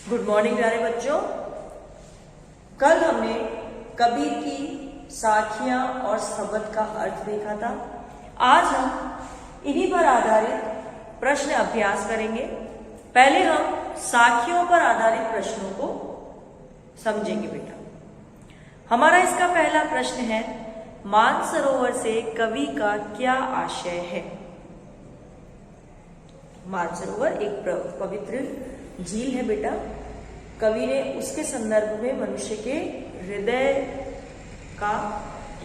Good morning प्यारे बच्चों। कल हमने कबीर की साखियां और शब्द का अर्थ देखा था। आज हम इन्हीं पर आधारित प्रश्न अभ्यास करेंगे। पहले हम साखियों पर आधारित प्रश्नों को समझेंगे बेटा। हमारा इसका पहला प्रश्न है, मानसरोवर से कवि का क्या आशय है। मानसरोवर एक पवित्र झील है बेटा। कवि ने उसके संदर्भ में मनुष्य के हृदय का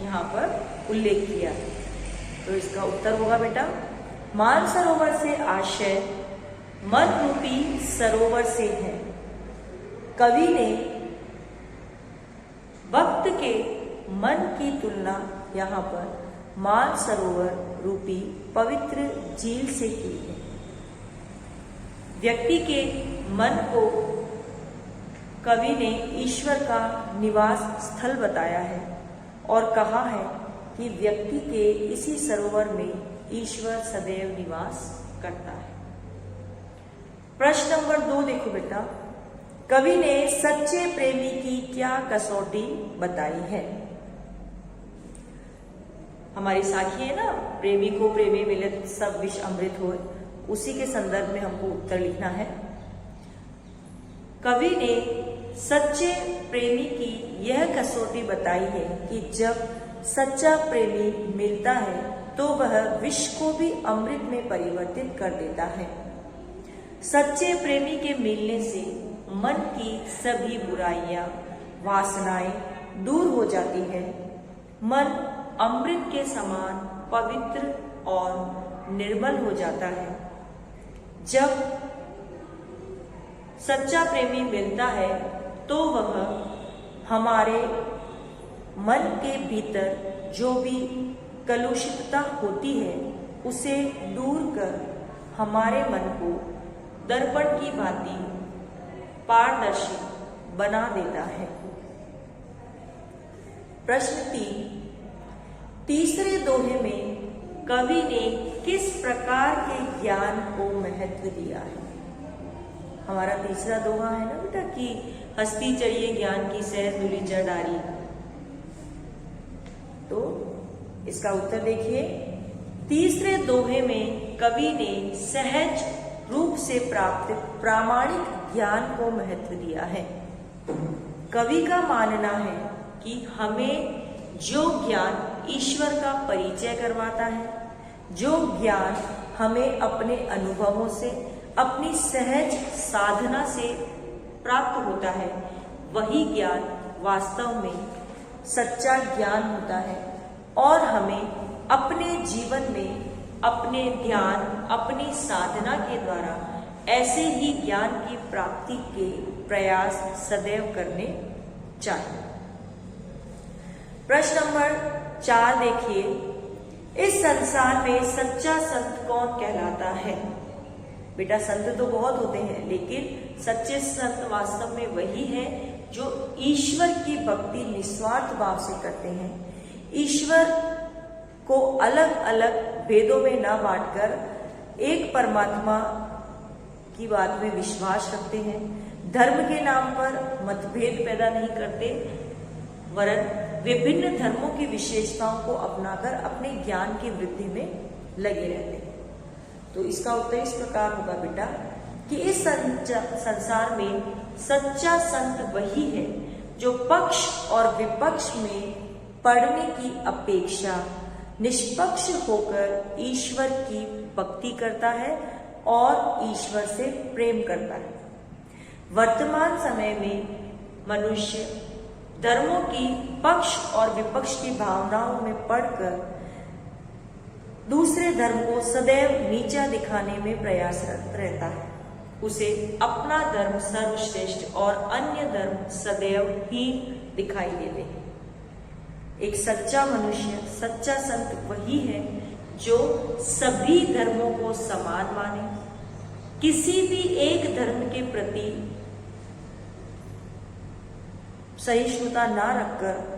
यहाँ पर उल्लेख किया है। तो इसका उत्तर होगा बेटा, मानसरोवर से आशय मन रूपी सरोवर से है। कवि ने वक्त के मन की तुलना यहाँ पर मानसरोवर रूपी पवित्र झील से की है। व्यक्ति के मन को कवि ने ईश्वर का निवास स्थल बताया है और कहा है कि व्यक्ति के इसी सरोवर में ईश्वर सदैव निवास करता है। प्रश्न नंबर 2 देखो बेटा, कवि ने सच्चे प्रेमी की क्या कसौटी बताई है। हमारी साखी है ना, प्रेमी को प्रेमी मिले सब विष अमृत होए, उसी के संदर्भ में हमको उत्तर लिखना है। कवि ने सच्चे प्रेमी की यह कसौटी बताई है कि जब सच्चा प्रेमी मिलता है तो वह विष को भी अमृत में परिवर्तित कर देता है। सच्चे प्रेमी के मिलने से मन की सभी बुराइयां, वासनाएं दूर हो जाती है। मन अमृत के समान पवित्र और निर्मल हो जाता है। जब सच्चा प्रेमी मिलता है तो वह हमारे मन के भीतर जो भी कलुषितता होती है उसे दूर कर हमारे मन को दर्पण की भांति पारदर्शी बना देता है। प्रश्न 3, तीसरे दोहे में कवि ने किस प्रकार के ज्ञान को महत्व दिया है। हमारा तीसरा दोहा है ना बेटा कि हस्ती चढ़िए ज्ञान की सहज धूलि चढ़ डारी। तो इसका उत्तर देखिए, तीसरे दोहे में कवि ने सहज रूप से प्राप्त प्रामाणिक ज्ञान को महत्व दिया है। कवि का मानना है कि हमें जो ज्ञान ईश्वर का परिचय करवाता है, जो ज्ञान हमें अपने अनुभवों से, अपनी सहज साधना से प्राप्त होता है, वही ज्ञान वास्तव में सच्चा ज्ञान होता है और हमें अपने जीवन में अपने ध्यान, अपनी साधना के द्वारा ऐसे ही ज्ञान की प्राप्ति के प्रयास सदैव करने चाहिए। प्रश्न नंबर 4 देखिए, इस संसार में सच्चा संत कौन कहलाता है। बेटा संत तो बहुत होते हैं, लेकिन सच्चे संत वास्तव में वही है जो ईश्वर की भक्ति निस्वार्थ भाव से करते हैं। ईश्वर को अलग अलग भेदों में न बांटकर एक परमात्मा की बात में विश्वास रखते हैं। धर्म के नाम पर मतभेद पैदा नहीं करते, वरन विभिन्न धर्मों की विशेषताओं को अपनाकर अपने ज्ञान की वृद्धि में लगे रहते हैं। तो इसका उत्तर इस प्रकार होगा बेटा कि इस संसार में सच्चा संत वही है जो पक्ष और विपक्ष में पड़ने की अपेक्षा निष्पक्ष होकर ईश्वर की भक्ति करता है और ईश्वर से प्रेम करता है। वर्तमान समय में मनुष्य धर्मों की पक्ष और विपक्ष की भावनाओं में पड़कर दूसरे धर्म को सदैव नीचा दिखाने में प्रयासरत रहता है। उसे अपना धर्म सर्वश्रेष्ठ और अन्य धर्म सदैव हीन दिखाई देते हैं। एक सच्चा मनुष्य, सच्चा संत वही है जो सभी धर्मों को समान माने, किसी भी एक धर्म के प्रति सहिष्णुता ना रखकर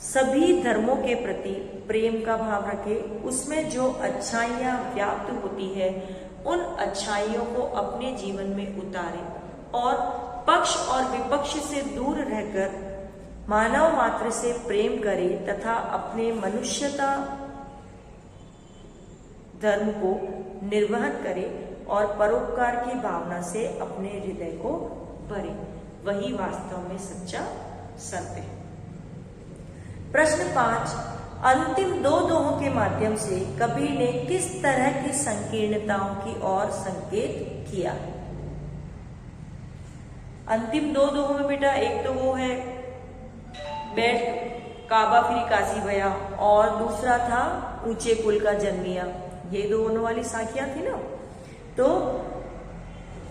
सभी धर्मों के प्रति प्रेम का भाव रखे, उसमें जो अच्छाइयाँ व्याप्त होती है उन अच्छाइयों को अपने जीवन में उतारे और पक्ष और विपक्ष से दूर रहकर मानव मात्र से प्रेम करे तथा अपने मनुष्यता धर्म को निर्वहन करे और परोपकार की भावना से अपने हृदय को भरे, वही वास्तव में सच्चा संत है। प्रश्न 5, अंतिम दो दोहों के माध्यम से कबीर ने किस तरह की संकीर्णताओं की ओर संकेत किया? अंतिम दो दोहों में बेटा एक तो वो है बैठ काबा फिरी काजी भया और दूसरा था ऊंचे कुल का जन्मिया, ये दोनों वाली साखियां थी ना। तो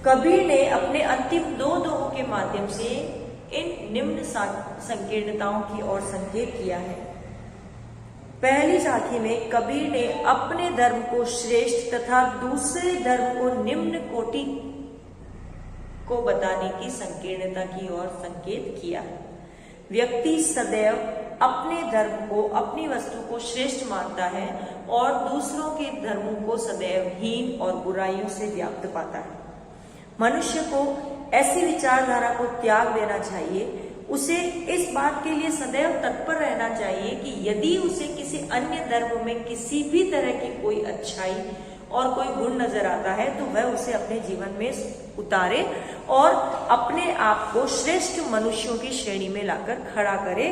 कबीर ने अपने अंतिम दो दोहों के माध्यम से इन निम्न संकीर्णताओं की ओर संकेत किया है। पहली साखी में कबीर ने अपने धर्म को श्रेष्ठ तथा दूसरे धर्म को निम्न कोटि को बताने की संकीर्णता की ओर संकेत किया है। व्यक्ति सदैव अपने धर्म को, अपनी वस्तु को श्रेष्ठ मानता है और दूसरों के धर्मों को सदैव हीन और बुराइयों से व्याप्त पाता है। मनुष्य को ऐसी विचारधारा को त्याग देना चाहिए। उसे इस बात के लिए सदैव तत्पर रहना चाहिए कि यदि उसे किसी अन्य धर्म में किसी भी तरह की कोई अच्छाई और कोई गुण नजर आता है तो वह उसे अपने जीवन में उतारे और अपने आप को श्रेष्ठ मनुष्यों की श्रेणी में लाकर खड़ा करे,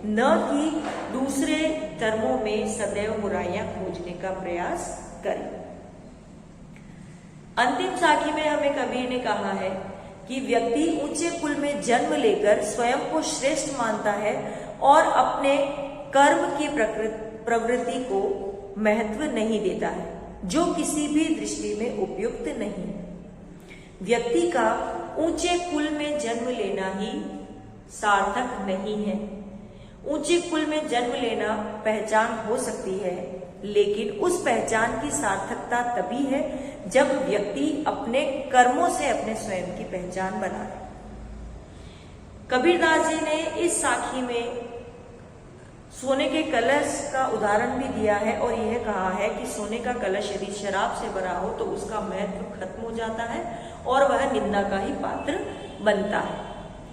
न कि दूसरे धर्मों में सदैव बुराइयां खोजने का प्रयास करे। अंतिम साखी में हमें कबीर ने कहा है कि व्यक्ति ऊंचे कुल में जन्म लेकर स्वयं को श्रेष्ठ मानता है और अपने कर्म की प्रवृत्ति को महत्व नहीं देता है, जो किसी भी दृष्टि में उपयुक्त नहीं। व्यक्ति का ऊंचे कुल में जन्म लेना ही सार्थक नहीं है। ऊंचे कुल में जन्म लेना पहचान हो सकती है, लेकिन उस पहचान की सार्थकता तभी है जब व्यक्ति अपने कर्मों से अपने स्वयं की पहचान बनाए। कबीरदास जी ने इस साखी में सोने के कलश का उदाहरण भी दिया है और यह कहा है कि सोने का कलश यदि शराब से भरा हो तो उसका महत्व खत्म हो जाता है और वह निंदा का ही पात्र बनता है।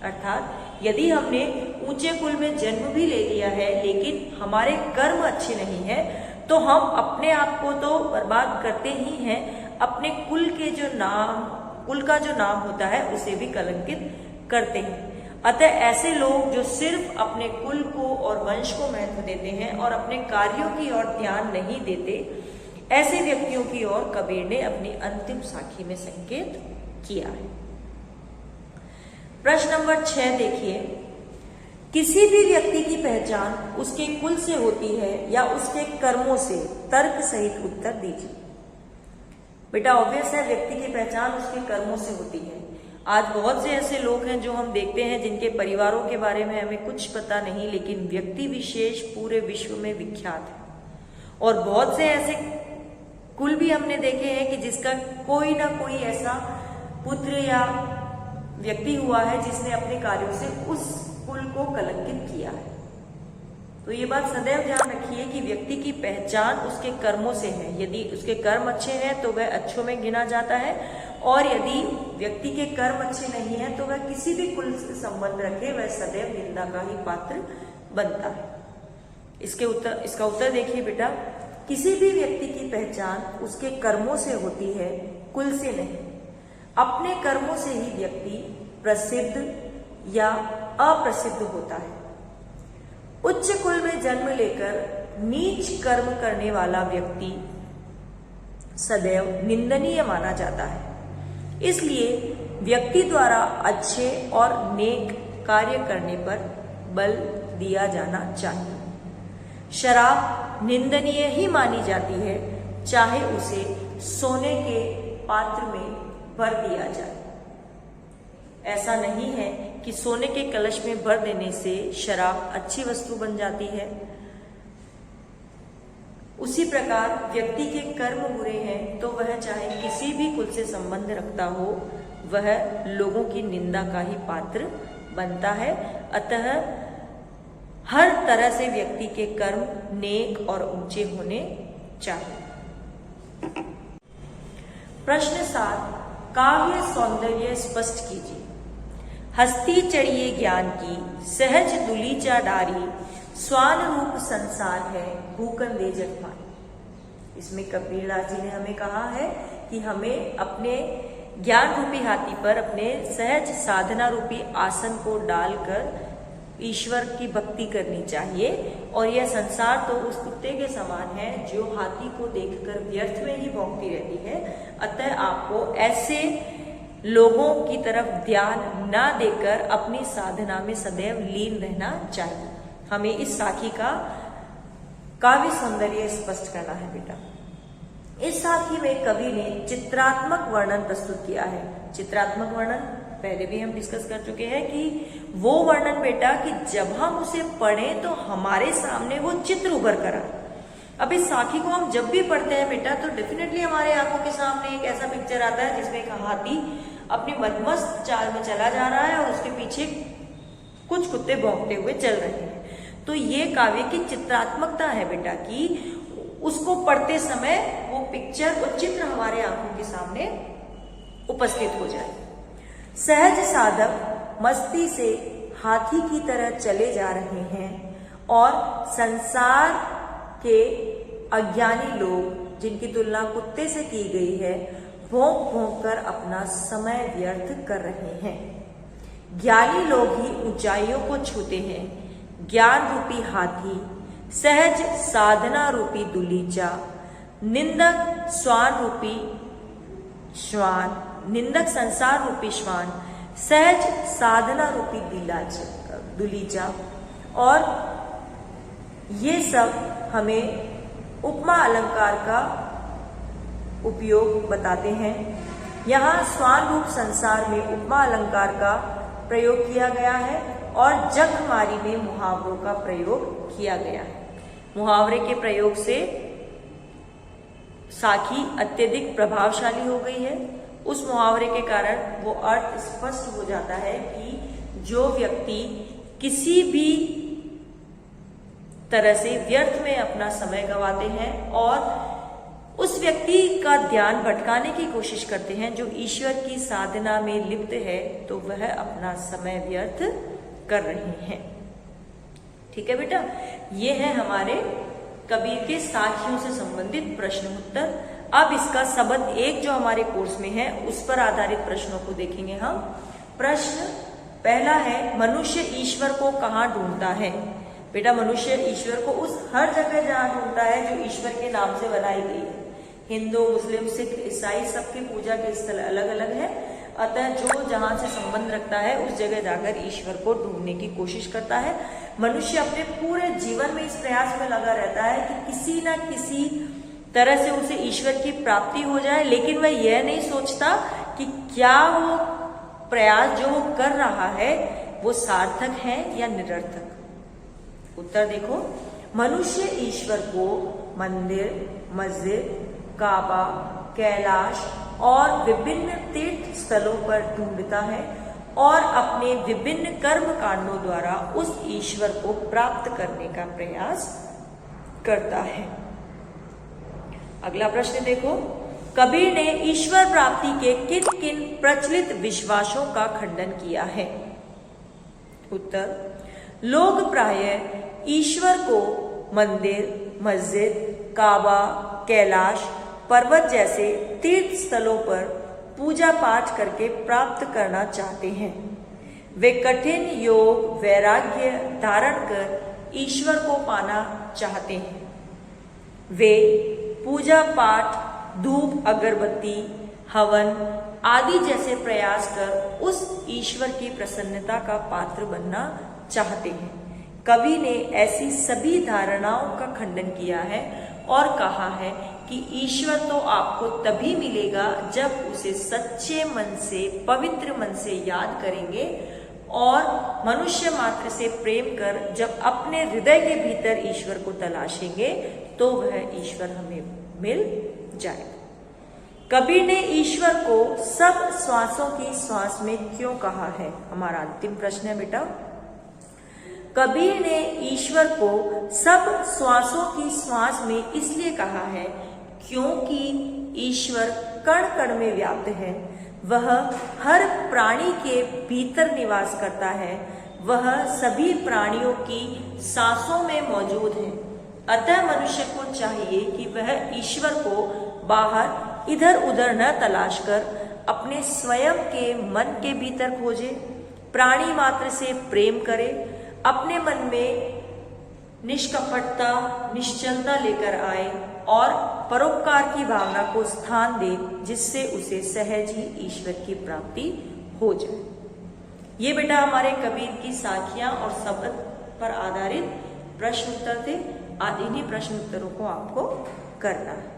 अर्थात यदि हमने ऊंचे कुल में जन्म भी ले लिया है लेकिन हमारे कर्म अच्छे नहीं है तो हम अपने आप को तो बर्बाद करते ही हैं, अपने कुल का जो नाम होता है उसे भी कलंकित करते हैं। अतः ऐसे लोग जो सिर्फ अपने कुल को और वंश को महत्व देते हैं और अपने कार्यों की ओर ध्यान नहीं देते, ऐसे व्यक्तियों की ओर कबीर ने अपनी अंतिम साखी में संकेत किया है। प्रश्न नंबर 6 देखिए, किसी भी व्यक्ति की पहचान उसके कुल से होती है या उसके कर्मों से? तर्क सहित उत्तर दीजिए। बेटा ऑब्वियस है, व्यक्ति की पहचान उसके कर्मों से होती है। आज बहुत से ऐसे लोग हैं जो हम देखते हैं जिनके परिवारों के बारे में हमें कुछ पता नहीं, लेकिन व्यक्ति विशेष पूरे विश्व में विख्यात है। और बहुत से ऐसे कुल भी हमने देखे हैं कि जिसका कोई ना कोई ऐसा पुत्र या व्यक्ति हुआ है जिसने अपने कार्यों से उस कुल को कलंकित किया है। तो ये बात सदैव ध्यान रखिए कि व्यक्ति की पहचान उसके कर्मों से है। यदि उसके कर्म अच्छे हैं तो वह अच्छों में गिना जाता है, और यदि व्यक्ति के कर्म अच्छे नहीं है तो वह किसी भी कुल से संबंध रखे वह सदैव निंदा का ही पात्र बनता है। इसका उत्तर देखिए बेटा, किसी भी व्यक्ति की पहचान उसके कर्मों से होती है, कुल से नहीं। अपने कर्मों से ही व्यक्ति प्रसिद्ध या अप्रसिद्ध होता है। उच्च कुल में जन्म लेकर नीच कर्म करने वाला व्यक्ति सदैव निंदनीय माना जाता है। इसलिए व्यक्ति द्वारा अच्छे और नेक कार्य करने पर बल दिया जाना चाहिए। शराब निंदनीय ही मानी जाती है, चाहे उसे सोने के पात्र में भर दिया जाए। ऐसा नहीं है कि सोने के कलश में भर देने से शराब अच्छी वस्तु बन जाती है। उसी प्रकार व्यक्ति के कर्म बुरे हैं तो वह चाहे किसी भी कुल से संबंध रखता हो, वह लोगों की निंदा का ही पात्र बनता है। अतः हर तरह से व्यक्ति के कर्म नेक और ऊंचे होने चाहिए। प्रश्न 7, काव्य सौंदर्य स्पष्ट कीजिए। हस्ती चढ़िए ज्ञान की, सहज दुलीचा डारी, स्वान रूप संसार है, भूकंदे जगमाई। इसमें कबीरदास जी ने हमें कहा है कि हमें अपने ज्ञान रूपी हाथी पर अपने सहज साधना रूपी आसन को डालकर ईश्वर की भक्ति करनी चाहिए। और यह संसार तो उस कुत्ते के समान है जो हाथी को देखकर व्यर्थ में ही भौंकती रहती है। अतः आपको ऐसे लोगों की तरफ ध्यान ना देकर अपनी साधना में सदैव लीन रहना चाहिए। हमें इस साखी का काव्य सौंदर्य स्पष्ट करना है बेटा। इस साखी में कवि ने चित्रात्मक वर्णन प्रस्तुत किया है। चित्रात्मक वर्णन पहले भी हम डिस्कस कर चुके हैं कि वो वर्णन बेटा कि जब हम उसे पढ़ें तो हमारे सामने वो चित्र उभर कर आए। अब इस साखी को हम जब भी पढ़ते हैं बेटा तो डेफिनेटली हमारे आंखों के सामने एक ऐसा पिक्चर आता है जिसमें एक हाथी अपनी मदमस्त चाल में चला जा रहा है और उसके पीछे कुछ कुत्ते भौंकते हुए चल रहे हैं। तो ये काव्य की चित्रात्मकता है बेटा कि उसको पढ़ते समय वो पिक्चर, वो चित्र हमारे आंखों के सामने उपस्थित हो जाए। सहज साधक मस्ती से हाथी की तरह चले जा रहे हैं और संसार के अज्ञानी लोग, जिनकी तुलना कुत्ते से की गई है, भौंक भौंक कर अपना समय व्यर्थ कर रहे हैं। ज्ञानी लोग ही ऊंचाइयों को छूते हैं। ज्ञान रूपी हाथी, सहज साधना रूपी दुलीचा, निंदक स्वान रूपी श्वान, निंदक संसार रूपी श्वान, सहज साधना रूपी दुलीचा, और ये सब हमें उपमा अलंकार का उपयोग बताते हैं। यहाँ स्वान रूप संसार में उपमा अलंकार का प्रयोग किया गया है और जगमारी में मुहावरों का प्रयोग किया गया है। मुहावरे के प्रयोग से साखी अत्यधिक प्रभावशाली हो गई है। उस मुहावरे के कारण वो अर्थ स्पष्ट हो जाता है कि जो व्यक्ति किसी भी तरह से व्यर्थ में अपना समय गंवाते हैं और उस व्यक्ति का ध्यान भटकाने की कोशिश करते हैं जो ईश्वर की साधना में लिप्त है, तो वह अपना समय व्यर्थ कर रहे हैं। ठीक है बेटा, ये है हमारे कबीर के साखियों से संबंधित प्रश्न उत्तर। अब इसका सबद एक जो हमारे कोर्स में है उस पर आधारित प्रश्नों को देखेंगे हम। प्रश्न पहला है, मनुष्य ईश्वर को कहाँ ढूंढता है? बेटा, मनुष्य ईश्वर को उस हर जगह जहाँ ढूंढता है जो ईश्वर के नाम से बनाई गई है। हिंदू, मुस्लिम, सिख, ईसाई सबकी पूजा के स्थल अलग अलग है। अतः जो जहां से संबंध रखता है उस जगह जाकर ईश्वर को ढूंढने की कोशिश करता है। मनुष्य अपने पूरे जीवन में इस प्रयास में लगा रहता है कि किसी ना किसी तरह से उसे ईश्वर की प्राप्ति हो जाए, लेकिन वह यह नहीं सोचता कि क्या वो प्रयास जो वो कर रहा है वो सार्थक है या निरर्थक। उत्तर देखो, मनुष्य ईश्वर को मंदिर, मस्जिद, काबा, कैलाश और विभिन्न तीर्थ स्थलों पर ढूंढता है और अपने विभिन्न कर्म कांडों द्वारा उस ईश्वर को प्राप्त करने का प्रयास करता है। अगला प्रश्न देखो, कबीर ने ईश्वर प्राप्ति के किन किन प्रचलित विश्वासों का खंडन किया है? उत्तर, लोग प्रायः ईश्वर को मंदिर, मस्जिद, काबा, कैलाश, पर्वत जैसे तीर्थ स्थलों पर पूजा पाठ करके प्राप्त करना चाहते हैं। वे कठिन योग वैराग्य धारण कर ईश्वर को पाना चाहते हैं। वे पूजा पाठ, धूप अगरबत्ती, हवन आदि जैसे प्रयास कर उस ईश्वर की प्रसन्नता का पात्र बनना चाहते हैं। कवि ने ऐसी सभी धारणाओं का खंडन किया है और कहा है कि ईश्वर तो आपको तभी मिलेगा जब उसे सच्चे मन से, पवित्र मन से याद करेंगे और मनुष्य मात्र से प्रेम कर जब अपने हृदय के भीतर ईश्वर को तलाशेंगे तो वह ईश्वर हमें मिल जाएगा। कबीर ने ईश्वर को सब श्वासों की श्वास में क्यों कहा है? हमारा अंतिम प्रश्न है बेटा। कबीर ने ईश्वर को सब श्वासों की श्वास में इसलिए कहा है क्योंकि ईश्वर कण कण में व्याप्त है, वह हर प्राणी के भीतर निवास करता है, वह सभी प्राणियों की सांसों में मौजूद है। अतः मनुष्य को चाहिए कि वह ईश्वर को बाहर इधर उधर न तलाश कर अपने स्वयं के मन के भीतर खोजे, प्राणी मात्र से प्रेम करे, अपने मन में निष्कपटता निश्चलता लेकर आए और परोपकार की भावना को स्थान दे, जिससे उसे सहज ही ईश्वर की प्राप्ति हो जाए। ये बेटा हमारे कबीर की साखियां और शब्द पर आधारित प्रश्न उत्तर थे। आज इन्हीं प्रश्न उत्तरों को आपको करना है।